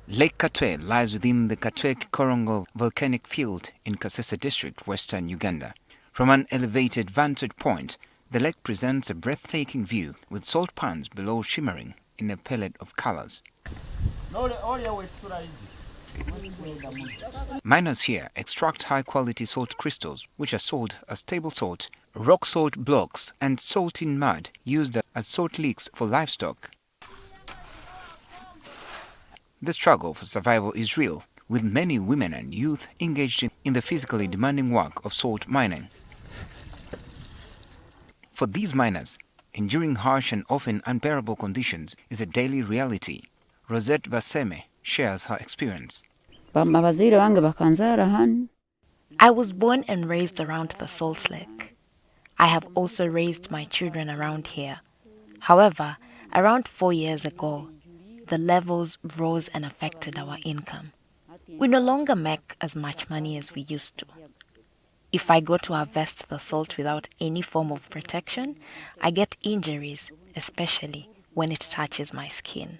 Lake Katwe lies within the Katwe-Korongo volcanic field in Kasese district, western Uganda. From an elevated vantage point, the lake presents a breathtaking view with salt pans below shimmering in a palette of colors. Miners here extract high-quality salt crystals, which are sold as table salt, rock salt blocks, and salt in mud used as salt licks for livestock. The struggle for survival is real, with many women and youth engaged in the physically demanding work of salt mining. For these miners, enduring harsh and often unbearable conditions is a daily reality. Rosette Baseme shares her experience. I was born and raised around the salt lake. I have also raised my children around here. However, around 4 years ago, the levels rose and affected our income. We no longer make as much money as we used to. If I go to harvest the salt without any form of protection, I get injuries, especially when it touches my skin.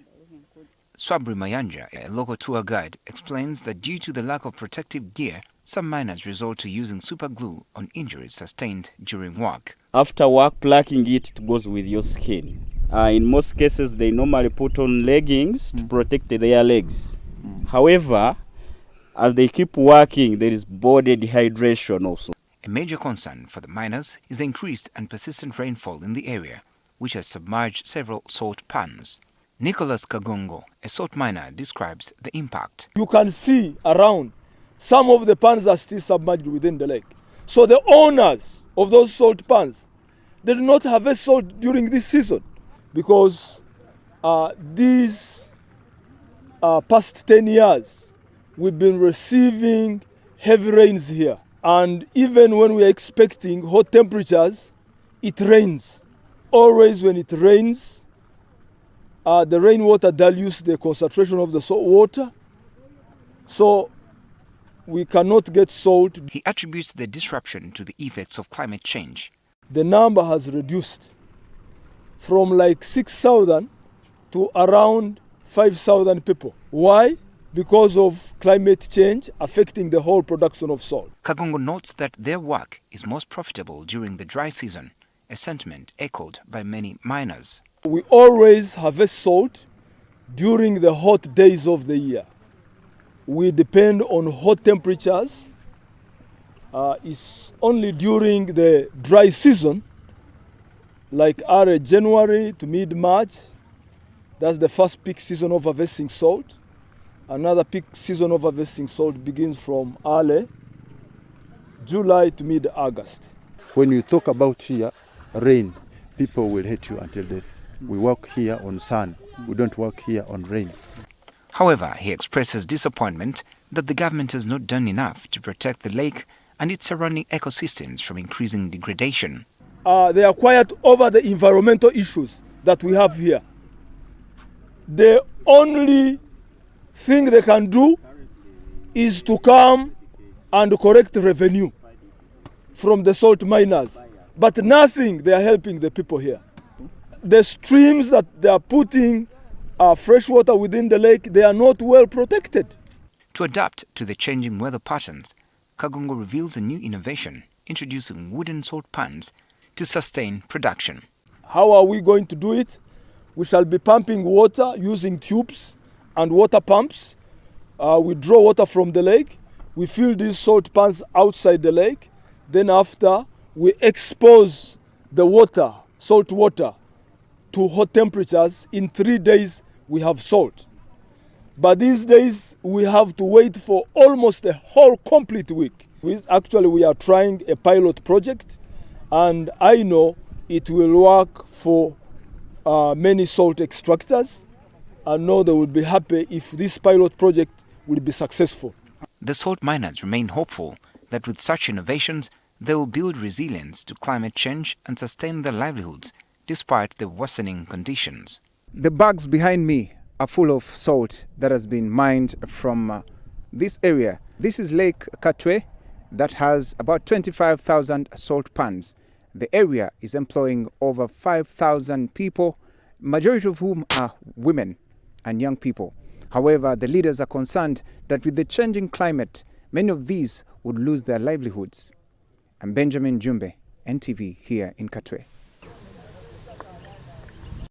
Swabri Mayanja, a local tour guide, explains that due to the lack of protective gear, some miners resort to using super glue on injuries sustained during work. After work, plucking it goes with your skin. In most cases, they normally put on leggings to protect their legs. However, as they keep working, there is body dehydration also. A major concern for the miners is the increased and persistent rainfall in the area, which has submerged several salt pans. Nicholas Kagongo, a salt miner, describes the impact. You can see around, some of the pans are still submerged within the lake. So the owners of those salt pans, they do not harvest salt during this season because these past 10 years, we've been receiving heavy rains here. And even when we are expecting hot temperatures, it rains. Always when it rains, the rainwater dilutes the concentration of the salt water, so we cannot get salt. He attributes the disruption to the effects of climate change. The number has reduced from like 6,000 to around 5,000 people. Why? Because of climate change affecting the whole production of salt. Kagongo notes that their work is most profitable during the dry season, a sentiment echoed by many miners. We always harvest salt during the hot days of the year. We depend on hot temperatures. It's only during the dry season, like early January to mid-March, that's the first peak season of harvesting salt. Another peak season of harvesting salt begins from early July to mid-August. When you talk about here, rain, people will hate you until death. We work here on sun. We don't work here on rain. However, he expresses disappointment that the government has not done enough to protect the lake and its surrounding ecosystems from increasing degradation. They are quiet over the environmental issues that we have here. The only thing they can do is to come and collect revenue from the salt miners. But nothing they are helping the people here. The streams that they are putting fresh water within the lake, they are not well protected. To adapt to the changing weather patterns, Kagongo reveals a new innovation, introducing wooden salt pans to sustain production. How are we going to do it? We shall be pumping water using tubes and water pumps. We draw water from the lake. We fill these salt pans outside the lake. Then after, we expose the water, salt water, to hot temperatures. In 3 days, we have salt. But these days, we have to wait for almost a whole complete week. We are trying a pilot project, and I know it will work for many salt extractors. I know they will be happy if this pilot project will be successful. The salt miners remain hopeful that with such innovations, they will build resilience to climate change and sustain their livelihoods despite the worsening conditions. The bags behind me are full of salt that has been mined from this area. This is Lake Katwe that has about 25,000 salt pans. The area is employing over 5,000 people majority of whom are women and young people. However, the leaders are concerned that with the changing climate, many of these would lose their livelihoods. I'm Benjamin Jumbe, NTV here in Katwe.